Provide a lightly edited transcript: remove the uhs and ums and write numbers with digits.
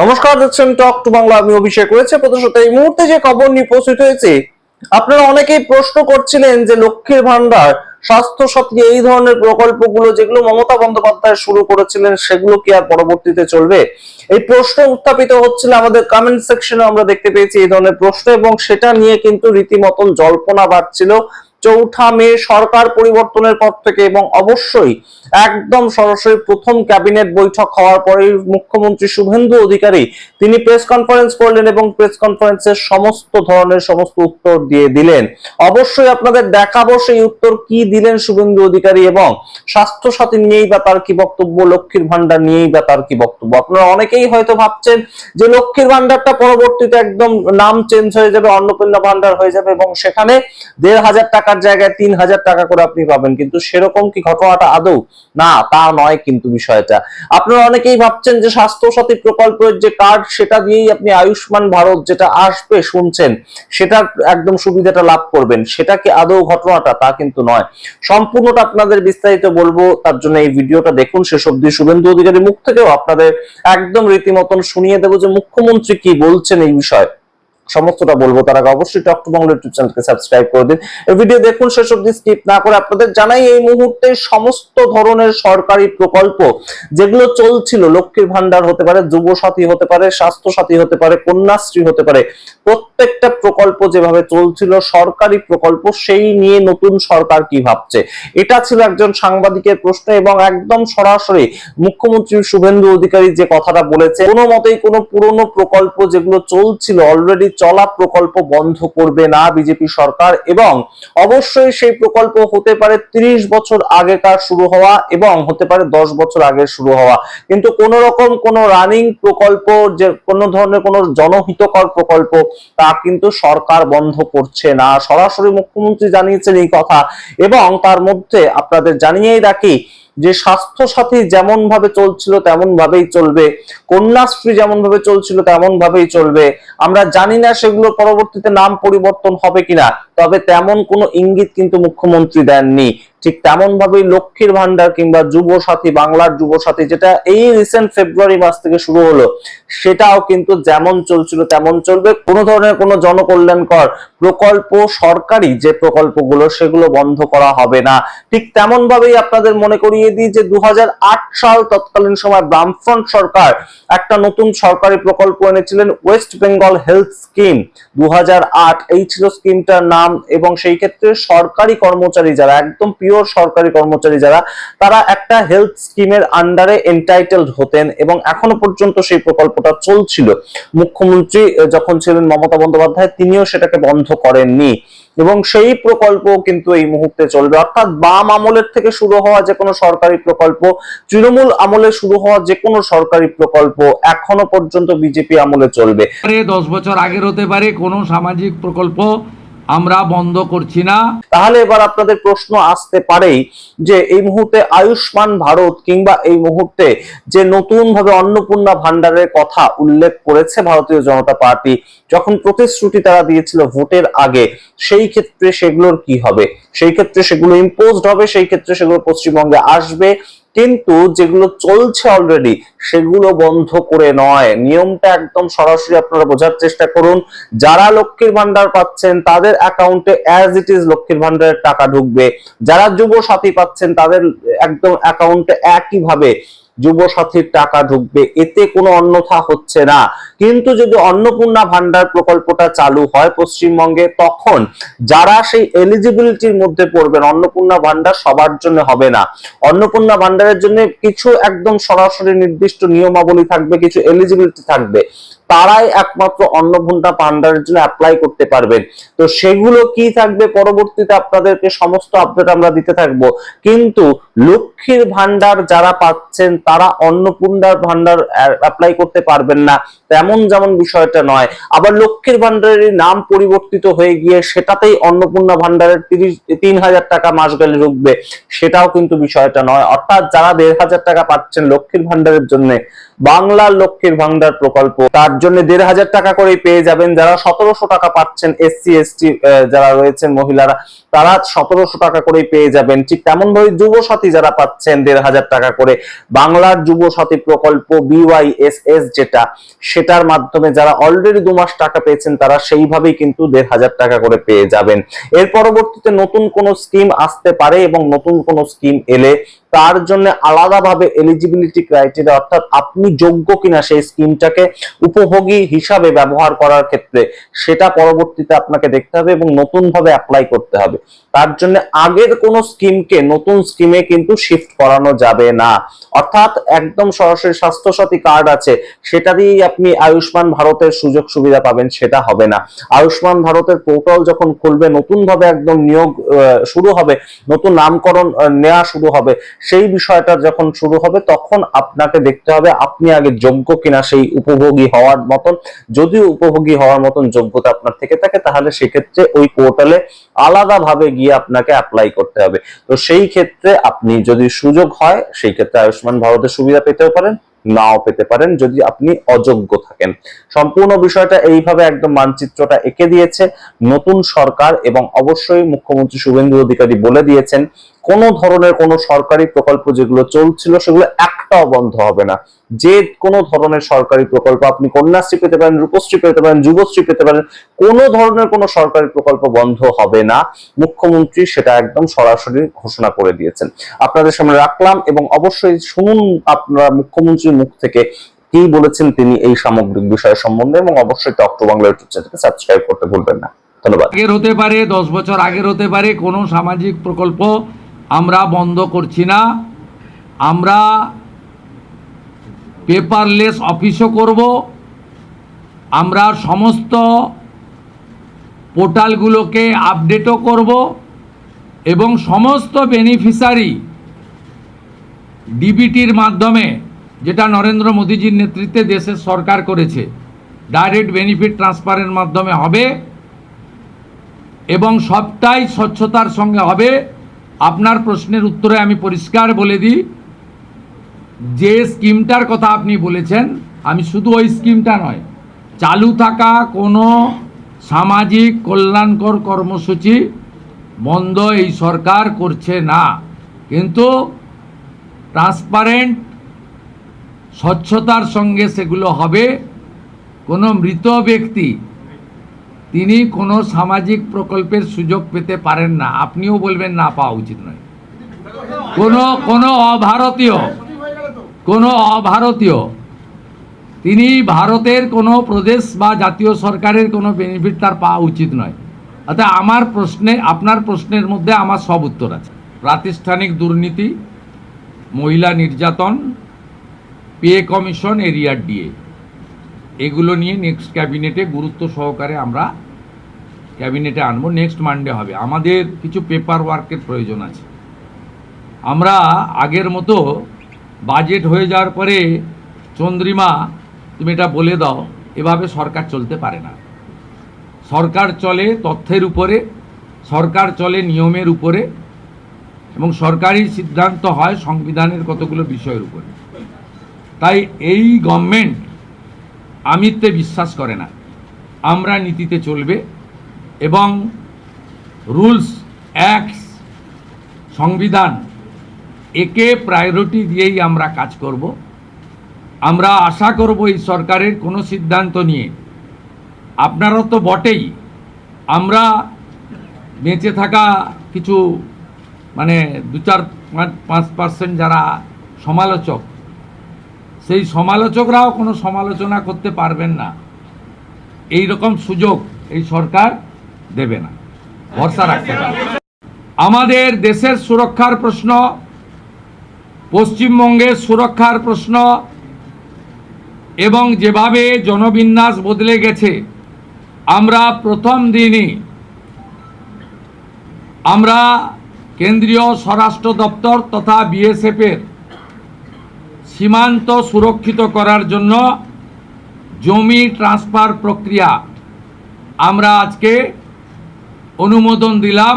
নমস্কার, দেখছেন talk to Bangla. আমি অভিষেক রয়েছে প্রদর্শিত এই মুহূর্তে যে খবর নিয়ে উপস্থিত হয়েছে। আপনারা অনেকেই প্রশ্ন করছিলেন যে লক্ষ্মীর ভান্ডার, স্বাস্থ্য সাথী এই ধরনের প্রকল্পগুলো যেগুলো মমতা বন্দ্যোপাধ্যায় শুরু করেছিলেন সেগুলো কি আর পরবর্তীতে চলবে? এই প্রশ্ন উত্থাপিত হচ্ছিল আমাদের কমেন্ট সেকশনে, আমরা দেখতে পেয়েছি এই ধরনের প্রশ্ন, এবং সেটা নিয়ে কিন্তু রীতিমতন জল্পনা বাড়ছিল 4 মে সরকার পরিবর্তনের পর থেকে। এবং অবশ্যই একদম সরাসরি প্রথম ক্যাবিনেট বৈঠক হওয়ার পরে মুখ্যমন্ত্রী শুভেন্দু অধিকারী তিনি প্রেস কনফারেন্স করলেন এবং প্রেস কনফারেন্সের সমস্ত ধরনের সমস্ত উত্তর দিয়ে দিলেন। অবশ্যই আপনাদের দেখাবো সেই উত্তর কি দিলেন শুভেন্দু অধিকারী, এবং স্বাস্থ্য সাথী নিয়েই বা তার কি বক্তব্য, লক্ষ্মীর ভান্ডার নিয়েই বা তার কি বক্তব্য। আপনারা অনেকেই হয়তো ভাবছেন যে লক্ষ্মীর ভান্ডারটা পরবর্তীতে একদম নাম চেঞ্জ হয়ে যাবে, অন্নপূর্ণা ভান্ডার হয়ে যাবে, এবং সেখানে 1,500 টাকার জায়গায় 3,000 টাকা করে আপনি পাবেন। কিন্তু সেরকম কি ঘটনাটা আদৌ? না, তা নয় কিন্তু বিষয়টা। আপনারা অনেকেই ভাবছেন যে স্বাস্থ্য সাথী প্রকল্পের যে কার্ড সেটা দিয়েই আপনি আয়ুষ্মান ভারত যেটা আসবে শুনছেন সেটার একদম সুবিধাটা লাভ করবেন। সেটা কি আদৌ ঘটনাটা? তা কিন্তু নয়। সম্পূর্ণটা আপনাদের বিস্তারিত বলবো, তার জন্য এই ভিডিওটা দেখুন শেষ অবধি। শুভেন্দু অধিকারী মুখ থেকেও আপনাদের একদম রীতিমতন শুনিয়ে দেবো যে মুখ্যমন্ত্রী কি বলছেন এই বিষয়ে, সমস্তটা বলবো। তার আগে অবশ্যই টক টু বাংলা ইউটিউব চ্যানেলকে সাবস্ক্রাইব করে দিন। এই ভিডিও দেখুন শেষ অবধি, স্কিপ না করে। আপনাদের জানাই এই মুহূর্তে সমস্ত ধরনের সরকারি প্রকল্প যেগুলো চলছিল, লক্ষ্মীর ভান্ডার হতে পারে, যুব সাথী হতে পারে, স্বাস্থ্য সাথী হতে পারে, কন্যাশ্রী হতে পারে, প্রত্যেকটা প্রকল্প যেভাবে চলছিল সরকারি প্রকল্প, সেই নিয়ে নতুন সরকার কি ভাবছে, এটা ছিল একজন সাংবাদিকের প্রশ্ন। এবং একদম সরাসরি মুখ্যমন্ত্রী শুভেন্দু অধিকারী যে কথাটা বলেছে, কোনো মতেই কোনো পুরনো প্রকল্প যেগুলো চলছিল, অলরেডি চলা প্রকল্প বন্ধ করবে না বিজেপি সরকার। এবং অবশ্যই সেই প্রকল্প হতে পারে 30 বছর আগেকার শুরু হওয়া এবং হতে পারে 10 বছর আগে শুরু হওয়া, কিন্তু কোন রকম কোন রানিং প্রকল্প, যে কোন ধরনের কোন জনহিতকর প্রকল্প, তা কিন্তু সরকার বন্ধ করছে না। সরাসরি মুখ্যমন্ত্রী জানিয়েছেন এই কথা। এবং তার মধ্যে আপনাদের জানিয়েই রাখি যে স্বাস্থ্য সাথী যেমন ভাবে চলছিল তেমন ভাবেই চলবে, কন্যাশ্রী যেমন ভাবে চলছিল তেমন ভাবেই চলবে। আমরা জানি না সেগুলো পরবর্তীতে নাম পরিবর্তন হবে কিনা, তবে তেমন কোনো ইঙ্গিত কিন্তু মুখ্যমন্ত্রী দেননি। ঠিক তেমন ভাবেই লক্ষ্মীর ভান্ডার কিংবা যুব সাথী, বাংলার যুব সাথী যেটা এই রিসেন্ট ফেব্রুয়ারি মাস থেকে শুরু হলো, সেটাও কিন্তু যেমন চলছিল তেমন চলবে। কোনো ধরনের কোনো জনকল্যাণকর প্রকল্প, সরকারি যে প্রকল্পগুলো সেগুলো বন্ধ করা হবে না। ঠিক তেমন ভাবেই আপনাদের মনে করিয়ে দিই যে 2008 সাল তৎকালীন সময় বামফ্রন্ট সরকার একটা নতুন সরকারি প্রকল্প এনেছিলেন, ওয়েস্ট বেঙ্গল হেলথ স্কিম 2008, এই ছিল স্কিমটার নাম। এবং সেই ক্ষেত্রে সরকারি কর্মচারী যারা, একদম পিওর সরকারি কর্মচারী যারা, তারা একটা হেলথ স্কিমের আন্ডারে এন্টাইটেলড হতেন। এবং এখনো পর্যন্ত সেই প্রকল্পটা চলছিল। মুখ্যমন্ত্রী যখন ছিলেন মমতা বন্দ্যোপাধ্যায়, তিনিও সেটাকে বন্ধ করেননি। এবং সেই প্রকল্প কিন্তু এই মুহূর্তে চলবে। অর্থাৎ বাম আমলের থেকে শুরু হওয়া যে কোনো সরকারি প্রকল্প, তৃণমূল আমলে শুরু হওয়া যে কোনো সরকারি প্রকল্প এখনো পর্যন্ত বিজেপি আমলে চলবে। 10 বছর আগের হতে পারে, কোনো সামাজিক প্রকল্প আমরা বন্ধ করছি না। তাহলে এবার আপনাদের প্রশ্ন আসতে পারে যে এই মুহূর্তে আয়ুষ্মান ভারত কিংবা এই মুহূর্তে যে নতুন ভাবে অন্নপূর্ণা ভান্ডারের কথা উল্লেখ করেছে ভারতীয় জনতা পার্টি, যখন প্রতিশ্রুতি তারা দিয়েছিল ভোটের আগে, সেই ক্ষেত্রে সেগুলোর কি হবে? সেই ক্ষেত্রে সেগুলো ইম্পোজড হবে, সেই ক্ষেত্রে সেগুলো পশ্চিমবঙ্গে আসবে, কিন্তু যেগুলো চলছে অলরেডি সেগুলো বন্ধ করে নয়। নিয়মটা একদম সরাসরি আপনারা বোঝার চেষ্টা করুন। যারা লক্ষ্মীর ভান্ডার পাচ্ছেন তাদের অ্যাকাউন্টে অ্যাজ ইট ইজ লক্ষ্মীর ভান্ডারের টাকা ঢুকবে, যারা যুব সাথী পাচ্ছেন তাদের একদম অ্যাকাউন্টে একইভাবে যুব সাথীর টাকা ঢুকবে, এতে কোনো অন্যথা হচ্ছে না। কিন্তু যদি অন্নপূর্ণা ভান্ডার প্রকল্পটা চালু হয় পশ্চিমবঙ্গে, তখন যারা সেই এলিজিবিলিটির মধ্যে পড়বেন, অন্নপূর্ণা ভান্ডার সবার জন্য হবে না। অন্নপূর্ণা ভান্ডারের জন্য কিছু একদম সরাসরি নির্দিষ্ট নিয়মাবলী থাকবে, কিছু এলিজিবিলিটি থাকবে, তারাই একমাত্র অন্নপূর্ণা ভান্ডারের জন্য অ্যাপ্লাই করতে পারবেন। তো সেগুলো কি থাকবে পরবর্তীতে আপনাদেরকে সমস্ত আপডেট আমরা দিতে থাকবো। কিন্তু লক্ষ্মীর ভান্ডার যারা পাচ্ছেন তারা অন্নপূর্ণার ভান্ডার অ্যাপ্লাই করতে পারবেন না। তেমন যেমন বিষয়টা নয়। আবার লক্ষ্মীর ভান্ডারের নাম পরিবর্তিত হয়ে গিয়ে সেটাতেই অন্নপূর্ণা ভান্ডারের 3,000 টাকা মাস গেলে ঢুকবে, সেটাও কিন্তু বিষয়টা নয়। অর্থাৎ যারা 1,500 টাকা পাচ্ছেন লক্ষ্মীর ভান্ডারের জন্য, বাংলার লক্ষ্মীর ভান্ডার প্রকল্প, তার জন্য 1,500 টাকা করে পেয়ে যাবেন। যারা 1700 টাকা পাচ্ছেন, SC ST যারা রয়েছেন মহিলারা, তারা 1700 টাকা করে পেয়ে যাবেন। ঠিক তেমন ভাবে যুব সাথী যারা পাচ্ছেন 1,500 টাকা করে, বাংলার যুব সাথী প্রকল্প BYSS যেটা, সেটার মাধ্যমে যারা অলরেডি 2 মাস টাকা পেয়েছেন তারা সেইভাবেই কিন্তু 1,500 টাকা করে পেয়ে যাবেন। এর পরবর্তীতে নতুন কোন স্কিম আসতে পারে এবং নতুন কোন স্কিম এলে তার জন্য আলাদাভাবে এলিজিবিলিটি ক্রাইটেরিয়া, অর্থাৎ আপনি যোগ্য কিনা সেই স্কিমটাকে উপভোগী হিসাবে ব্যবহার করার ক্ষেত্রে, সেটা পরবর্তীতে আপনাকে দেখতে হবে এবং নতুন ভাবে অ্যাপ্লাই করতে হবে। তার জন্য আগের কোন স্কিমকে নতুন স্কিমে কিন্তু শিফট করানো যাবে না। অর্থাৎ একদম সরাসরি স্বাস্থ্য সাথী কার্ড আছে সেটা দিয়েই আপনি আয়ুষ্মান ভারতের সুযোগ সুবিধা পাবেন, সেটা হবে না। আয়ুষ্মান ভারতের পোর্টাল যখন খুলবে, নতুন ভাবে একদম নিয়োগ শুরু হবে, নতুন নামকরণ নেওয়া শুরু হবে, সেই বিষয়টা যখন শুরু হবে তখন আপনাকে দেখতে হবে আপনি আগে যোগ্য কিনা সেই উপভোগী হওয়ার মতন। যদি উপভোগী হওয়ার মতন যোগ্যতা আপনার থেকে থাকে তাহলে সেক্ষেত্রে ওই পোর্টালে আলাদাভাবে গিয়ে আপনাকে অ্যাপ্লাই করতে হবে। তো সেই ক্ষেত্রে আপনি যদি সুযোগ হয় সেই ক্ষেত্রে আয়ুষ্মান ভারতের সুবিধা পেতেও পারেন, নাও পেতে পারেন যদি আপনি অযোগ্য থাকেন। সম্পূর্ণ বিষয়টা এইভাবে একদম মানচিত্রটা এঁকে দিয়েছে নতুন সরকার, এবং অবশ্যই মুখ্যমন্ত্রী শুভেন্দু অধিকারী বলে দিয়েছেন কোন ধরনের কোন সরকারি প্রকল্প যেগুলো চলছিল সেগুলো একটাও বন্ধ হবে না। যে কোনো ধরনের সরকারি প্রকল্প, আপনি কন্যাশ্রী পেতে পারেন, রূপশ্রী পেতে পারেন, যুবশ্রী পেতে পারেন, কোন ধরনের কোন সরকারি প্রকল্প বন্ধ হবে না। মুখ্যমন্ত্রী সেটা একদম সরাসরি ঘোষণা করে দিয়েছেন। আপনাদের সামনে রাখলাম এবং অবশ্যই শুনুন আপনারা মুখ্যমন্ত্রীর মুখ থেকে কি বলেছেন তিনি এই সামগ্রিক বিষয় সম্বন্ধে, এবং অবশ্যই টক টু বাংলা ইউটিউব চ্যানেলকে সাবস্ক্রাইব করতে ভুলবেন না। ধন্যবাদ। আগের হতে পারে, 10 বছর আগের হতে পারে, কোনো সামাজিক প্রকল্প আমরা বন্ধ করছি না। আমরা পেপারলেস অফিসও করব, আমরা সমস্ত পোর্টালগুলোকে আপডেটও করব এবং সমস্ত বেনিফিশিয়ারি ডিবিটির মাধ্যমে, যেটা নরেন্দ্র মোদীজির নেতৃত্বে দেশের সরকার করেছে, ডাইরেক্ট বেনিফিট ট্রান্সফারের মাধ্যমে হবে এবং সবটাই স্বচ্ছতার সঙ্গে হবে। আপনার প্রশ্নের উত্তরে আমি পরিষ্কার বলে দিই, যে স্কিমটার কথা আপনি বলেছেন, আমি শুধু ওই স্কিমটা নয়, চালু থাকা কোনো সামাজিক কল্যাণকর কর্মসূচি বন্ধ এই সরকার করছে না, কিন্তু ট্রান্সপারেন্ট স্বচ্ছতার সঙ্গে সেগুলো হবে। কোনো মৃত ব্যক্তি তিনি কোনো সামাজিক প্রকল্পের সুযোগ পেতে পারেন না, আপনিও বলবেন না পাওয়া উচিত নয়। কোনো অভারতীয় তিনি ভারতের কোনো প্রদেশ বা জাতীয় সরকারের কোনো বেনিফিট তার পাওয়া উচিত নয়। অর্থাৎ আমার প্রশ্নে, আপনার প্রশ্নের মধ্যে আমার সব উত্তর আছে। প্রাতিষ্ঠানিক দুর্নীতি, মহিলা নির্যাতন, পে কমিশন, এরিয়ার ডিএ, এগুলো নিয়ে নেক্সট ক্যাবিনেটে গুরুত্ব সহকারে আমরা ক্যাবিনেটে আনবো। নেক্সট মানডে হবে। আমাদের কিছু পেপার ওয়ার্কের প্রয়োজন আছে। আমরা আগের মতো বাজেট হয়ে যাওয়ার পরে চন্দ্রিমা তুমি এটা বলে দাও, এভাবে সরকার চলতে পারে না। সরকার চলে তথ্যের উপরে, সরকার চলে নিয়মের উপরে, এবং সরকারি সিদ্ধান্ত হয় সংবিধানের কতগুলো বিষয়ের উপরে। তাই এই গভর্নমেন্ট আমিত্বে বিশ্বাস করে না, আমরা নীতিতে চলবে এবং রুলস, অ্যাক্টস, সংবিধান, একে প্রায়োরিটি দিয়েই আমরা কাজ করব। আমরা আশা করব এই সরকারের কোনো সিদ্ধান্ত নিয়ে, আপনারা তো বটেই, আমরা বেঁচে থাকা কিছু মানে 2-4-5% যারা সমালোচক, সেই সমালোচকরাও কোনো সমালোচনা করতে পারবেন না। এই রকম সুযোগ এই সরকার দেবে না, ভরসা রাখতে পারে। আমাদের দেশের সুরক্ষার প্রশ্ন, পশ্চিমবঙ্গের সুরক্ষার প্রশ্ন, এবং যেভাবে জনবিন্যাস বদলে গেছে, আমরা প্রথম দিনই আমরা কেন্দ্রীয় স্বরাষ্ট্র দপ্তর তথা বিএসএফের সীমান্ত সুরক্ষিত করার জন্য জমি ট্রান্সফার প্রক্রিয়া আমরা আজকে অনুমোদন দিলাম।